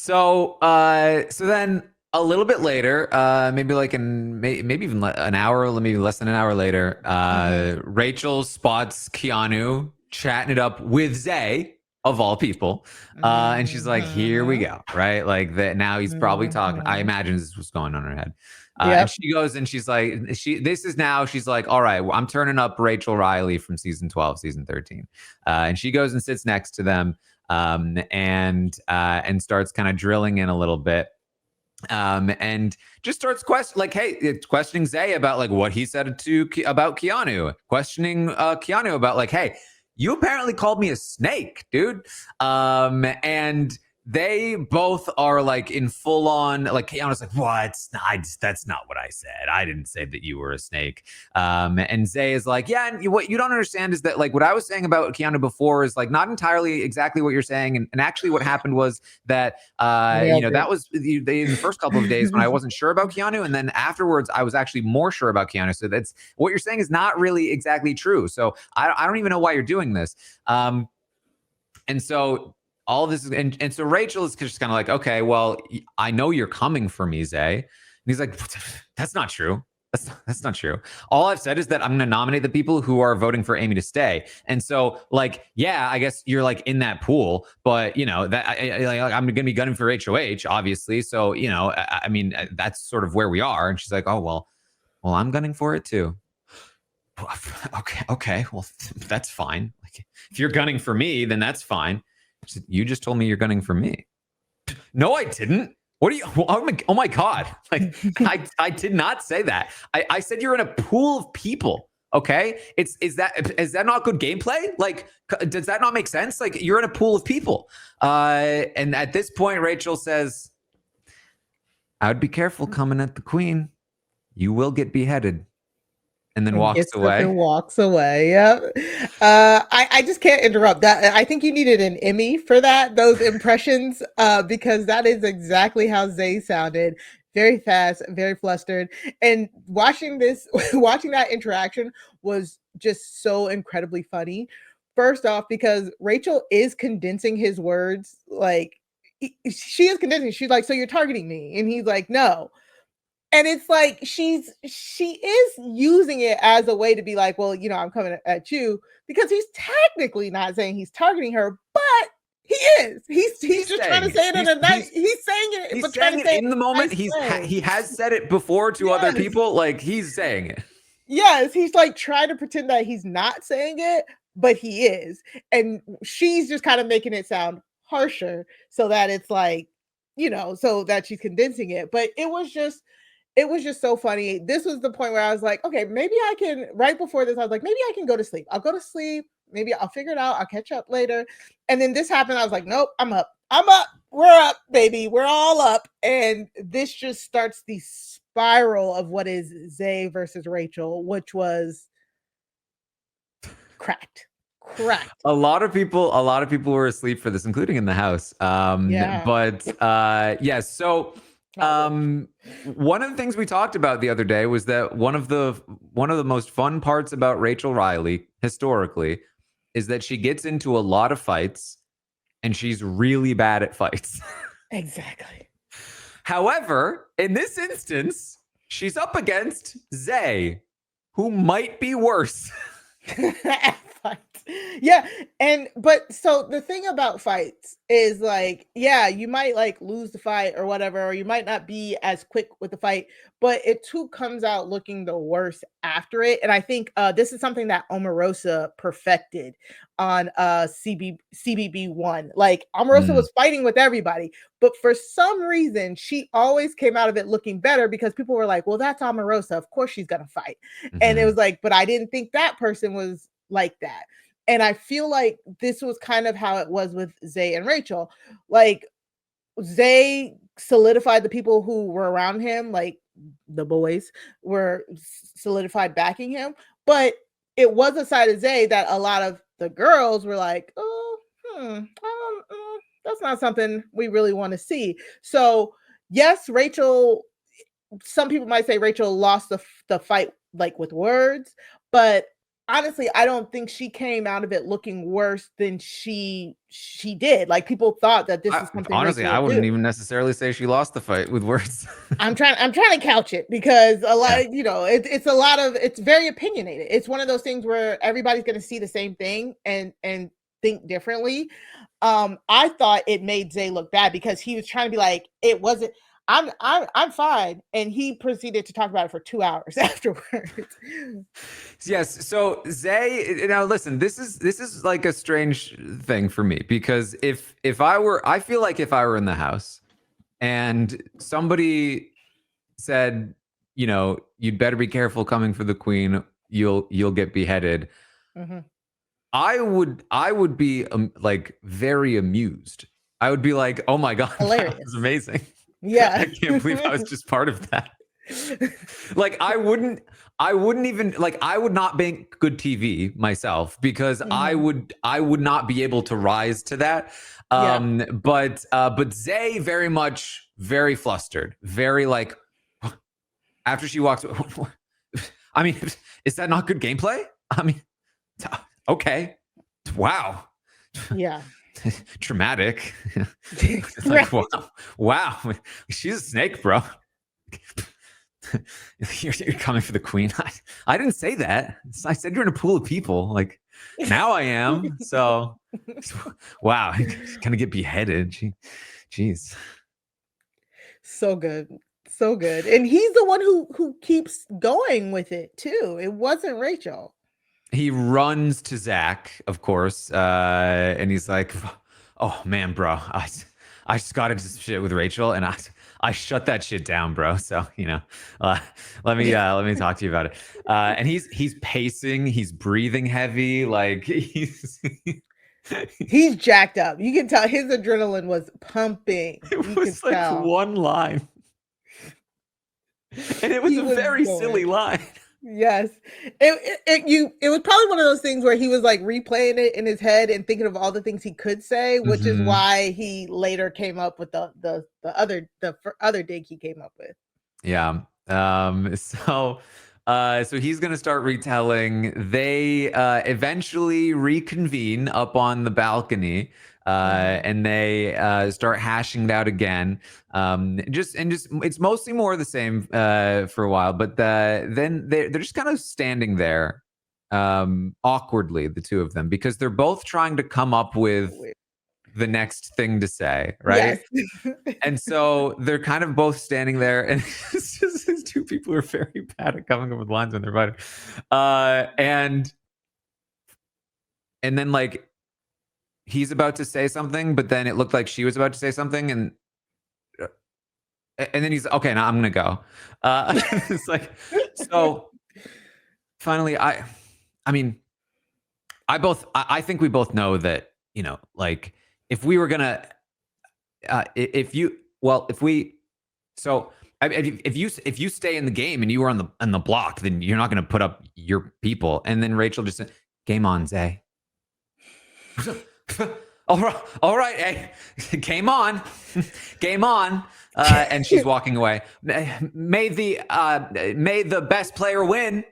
So then a little bit later, maybe like maybe even an hour, maybe less than an hour later, Rachel spots Keanu chatting it up with Zay of all people, and she's like, "Here we go, right? Like that. Now he's probably talking. I imagine this is what's going on in her head." And Yep. she goes and she's like, This is now. She's like, "All right, well, I'm turning up Rachel Riley from season 12, season 13," and she goes and sits next to them and starts kind of drilling in a little bit. And just starts questioning Zay about like what he said about Keanu, questioning Keanu about like, hey, you apparently called me a snake, dude. And they both are like in full on, like Keanu's like, what? That's not what I said. I didn't say that you were a snake. And Zay is like, yeah, and what you don't understand is that like what I was saying about Keanu before is like not entirely exactly what you're saying. And actually what happened was that, that was in the first couple of days when I wasn't sure about Keanu. And then afterwards, I was actually more sure about Keanu. So that's what you're saying is not really exactly true. So I don't even know why you're doing this. And so all this is, and so Rachel is just kind of like, okay, well, I know you're coming for me, Zay. And he's like, that's not true. That's not true. All I've said is that I'm going to nominate the people who are voting for Amy to stay. And so, like, yeah, I guess you're like in that pool, but you know that I'm going to be gunning for HOH, obviously. So you know, I mean, that's sort of where we are. And she's like, oh well, I'm gunning for it too. Okay, well, that's fine. Like, if you're gunning for me, then that's fine. You just told me you're gunning for me. No, I didn't. What are you? Oh my God! Like I did not say that. I said you're in a pool of people. Okay, is that not good gameplay? Like, does that not make sense? Like, you're in a pool of people. And at this point, Rachel says, "I would be careful coming at the queen. You will get beheaded." And then walks Gets up and away. walks away. Yep. I just can't interrupt that. I think you needed an Emmy for that, those impressions, because that is exactly how Zay sounded. Very fast, very flustered. And watching this, watching that interaction was just so incredibly funny. First off, because Rachel is condensing his words, like she is condensing. She's like, "So you're targeting me?" And he's like, "No." And it's like she is using it as a way to be like, well, I'm coming at you, because he's technically not saying he's targeting her, but he is. He's just trying to say it in a nice. He's saying it, He's but trying saying to it say it in the in a moment. nice way. He has said it before to other Yes, people. Like, he's saying it. yes. He's like trying to pretend that he's not saying it, but he is, and she's just kind of making it sound harsher, so that it's like, so that she's condensing it. But it was just so funny. This was the point where I was like, okay, maybe I can, right before this, I was like, maybe I can go to sleep. I'll go to sleep. Maybe I'll figure it out. I'll catch up later. And then this happened. I was like, nope, I'm up. I'm up. We're up, baby. We're all up. And this just starts the spiral of what is Zay versus Rachel, which was cracked. Cracked. A lot of people were asleep for this, including in the house. Yeah. But yeah, so one of the things we talked about the other day was that one of the most fun parts about Rachel Riley historically is that she gets into a lot of fights and she's really bad at fights. Exactly. However, in this instance, she's up against Zay, who might be worse. Fights. Yeah, but so the thing about fights is like, yeah, you might like lose the fight or whatever, or you might not be as quick with the fight, but it too comes out looking the worst after it. And I think this is something that Omarosa perfected on CBB1. Like, Omarosa Mm, was fighting with everybody, but for some reason she always came out of it looking better, because people were like, well, that's Omarosa, of course she's gonna fight. And it mhm. was like, but I didn't think that person was like that. And I feel like this was kind of how it was with Zay and Rachel. Like, Zay solidified the people who were around him, like the boys were solidified backing him. But it was a side of Zay that a lot of the girls were like, oh, that's not something we really want to see. So, yes, Rachel, some people might say Rachel lost the fight like with words, but honestly, I don't think she came out of it looking worse than she did. Like, people thought that this is something Honestly, Rachel I would wouldn't do. even necessarily say she lost the fight with words. I'm trying to couch it because a Yeah. lot, it's a lot of, it's very opinionated. It's one of those things where everybody's going to see the same thing and think differently. I thought it made Zay look bad because he was trying to be like, it wasn't, I'm fine, and he proceeded to talk about it for 2 hours afterwards. Yes. So Zay, now listen, this is like a strange thing for me because I feel like if I were in the house and somebody said, you'd better be careful coming for the queen, you'll get beheaded. Mm-hmm. I would be like very amused. I would be like, oh my God, Hilarious. that was amazing. Yeah. I can't believe I was just part of that. Like I wouldn't even like, I would not make good TV myself because I would not be able to rise to that. But Zay very flustered, very like, after she walks away, I mean, is that not good gameplay? I mean, okay. Wow. Yeah. Traumatic. Like, wow. She's a snake, bro. You're coming for the queen. I didn't say that. I said you're in a pool of people. Like, now I am. So, wow. Gonna get beheaded. Jeez. So good. So good. And he's the one who keeps going with it too. It wasn't Rachel. He runs to Zach, of course, and he's like, "Oh man, bro, I just got into shit with Rachel, and I shut that shit down, bro. So let me talk to you about it." And he's pacing, he's breathing heavy, like he's jacked up. You can tell his adrenaline was pumping. It was like one line, and it was a very silly line. Yes. It was probably one of those things where he was like replaying it in his head and thinking of all the things he could say, which is why he later came up with the other dig he came up with. Yeah. So he's going to start retelling. They eventually reconvene up on the balcony. And they start hashing it out again. Just it's mostly more of the same for a while, but then they're just kind of standing there awkwardly, the two of them, because they're both trying to come up with the next thing to say, right? Yes. And so they're kind of both standing there, and it's just these two people are very bad at coming up with lines when they're fighting. And then like, he's about to say something, but then it looked like she was about to say something, and then he's okay. Now I'm gonna go. It's like, so finally, I mean, I think we both know that, like, if we were gonna, if you stay in the game and you were on the block, then you're not gonna put up your people. And then Rachel just said, "Game on, Zay." All right, hey, game on. And she's walking away. May the best player win.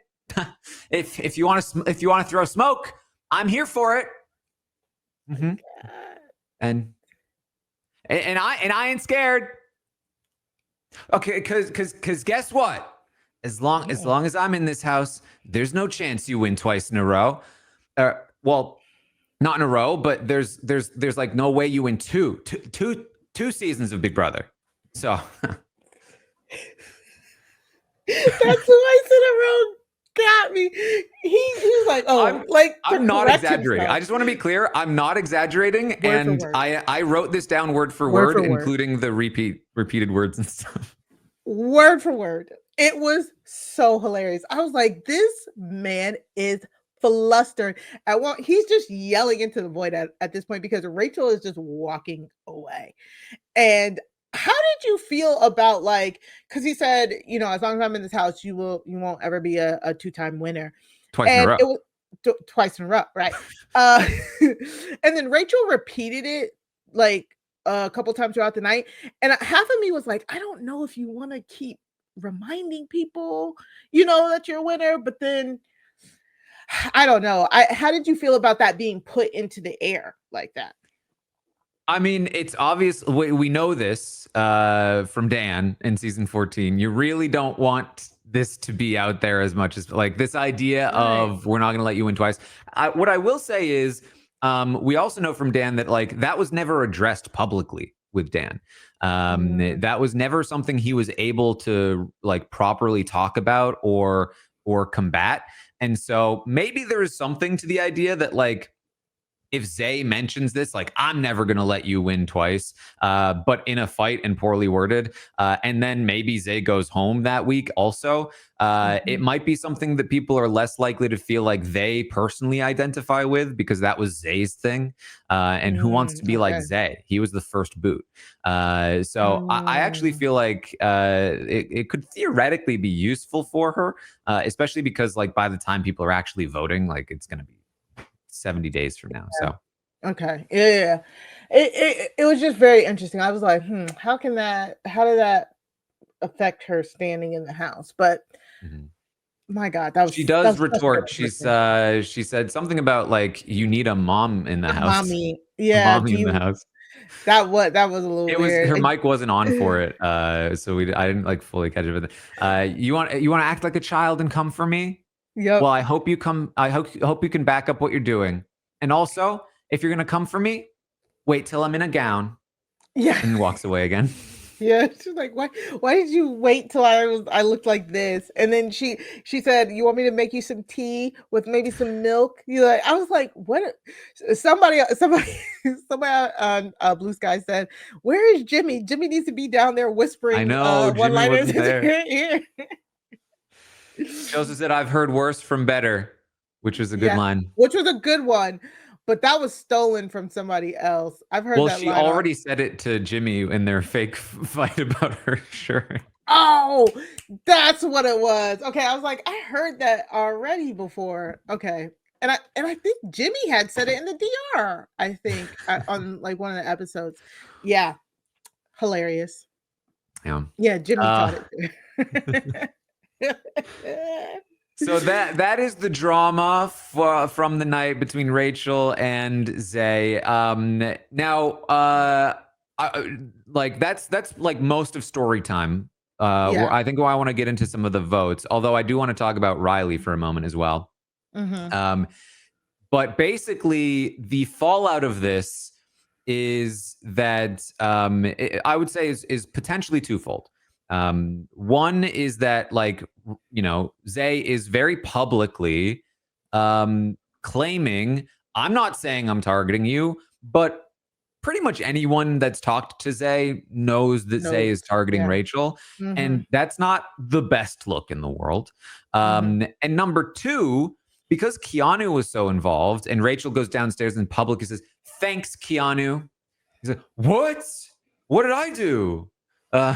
If you want to throw smoke, I'm here for it. Mm-hmm. And I ain't scared. Okay, because guess what? As long as I'm in this house, there's no chance you win twice in a row. Well, not in a row, but there's like no way you win two seasons of Big Brother. So that's twice in a row got me. He was like, "Oh, I'm not exaggerating. I just want to be clear. I'm not exaggerating, and I wrote this down word for word, including the repeated words and stuff. Word for word. It was so hilarious. I was like, this man is flustered. He's just yelling into the void at this point because Rachel is just walking away. And how did you feel about, like, because he said, as long as I'm in this house, you won't ever be a 2-time winner. Twice in a row. It was twice in a row, right? And then Rachel repeated it like a couple times throughout the night, and half of me was like, I don't know if you want to keep reminding people, that you're a winner, but then I don't know. How did you feel about that being put into the air like that? I mean, it's obvious. We know this from Dan in season 14. You really don't want this to be out there as much as like this idea Right. of we're not going to let you in twice. What I will say is, we also know from Dan that like that was never addressed publicly with Dan. Mm, That was never something he was able to like properly talk about or combat. And so maybe there is something to the idea that like if Zay mentions this, like, I'm never going to let you win twice, but in a fight and poorly worded, and then maybe Zay goes home that week also, it mhm. might be something that people are less likely to feel like they personally identify with because that was Zay's thing. And who wants to be like Okay. Zay? He was the first boot. So I actually Mm, feel like it could theoretically be useful for her, especially because, like, by the time people are actually voting, like, it's going to be 70 days from now. So, okay. Yeah, yeah, yeah. It was just very interesting. I was like, how did that affect her standing in the house? But mhm. my God, She that does was such good retort. writing. She said something about like you need a mom in the house. Mommy. A Yeah, mommy do in the you house. that was a little It was weird. her mic wasn't on for it, so I didn't like fully catch it. But you want to act like a child and come for me? Well, Yep. I hope you come. I hope you can back up what you're doing. And also, if you're gonna come for me, wait till I'm in a gown, Yeah. and walks away again. Yeah, she's like, why did you wait till I looked like this?" And then she said, "You want me to make you some tea with maybe some milk?" You like I was like, "What?" Somebody somebody on Blue Sky said, "Where is Jimmy? Jimmy needs to be down there I whispering know Jimmy one-liners wasn't into there. her ear." She also said, "I've heard worse from better," which was a good Yeah, line. which was a good one, but that was stolen from somebody else. I've heard Well, that she line on already said it to Jimmy in their fake fight about her shirt. Oh, that's what it was. Okay, I was like, I heard that already before. Okay. And I think Jimmy had said it in the DR, I think, on like one of the episodes. Yeah, hilarious. Yeah. Yeah, Jimmy Uh, caught it too. so that is the drama from the night between Rachel and Zay. Now, like that's like most of story time. Yeah. I think I want to get into some of the votes, although I do want to talk about Riley for a moment as well. Mhm. Um, But basically, the fallout of this is that I would say is potentially twofold. One is that like Zay is very publicly claiming, I'm not saying I'm targeting you, but pretty much anyone that's talked to Zay knows that Zay Knows. is targeting Yeah. Rachel, Mhm. and that's not the best look in the world. Mhm. And number two, because Keanu was so involved, and Rachel goes downstairs in public and says, "Thanks, Keanu." He's like, "What? What did I do?" Uh,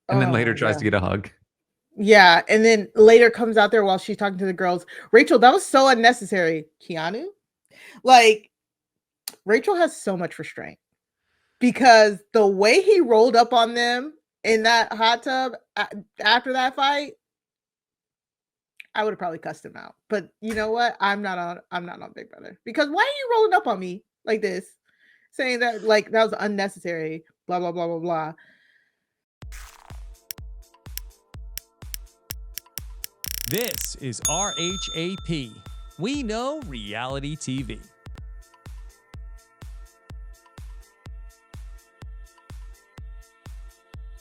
and then later Oh, tries yeah. to get a hug. Yeah, and then later comes out there while she's talking to the girls. Rachel, that was so unnecessary. Keanu? Like Rachel has so much restraint. Because the way he rolled up on them in that hot tub after that fight, I would have probably cussed him out. But you know what? I'm not on Big Brother. Because why are you rolling up on me like this? Saying that like that was unnecessary, blah blah blah blah blah. This is RHAP. We know reality TV.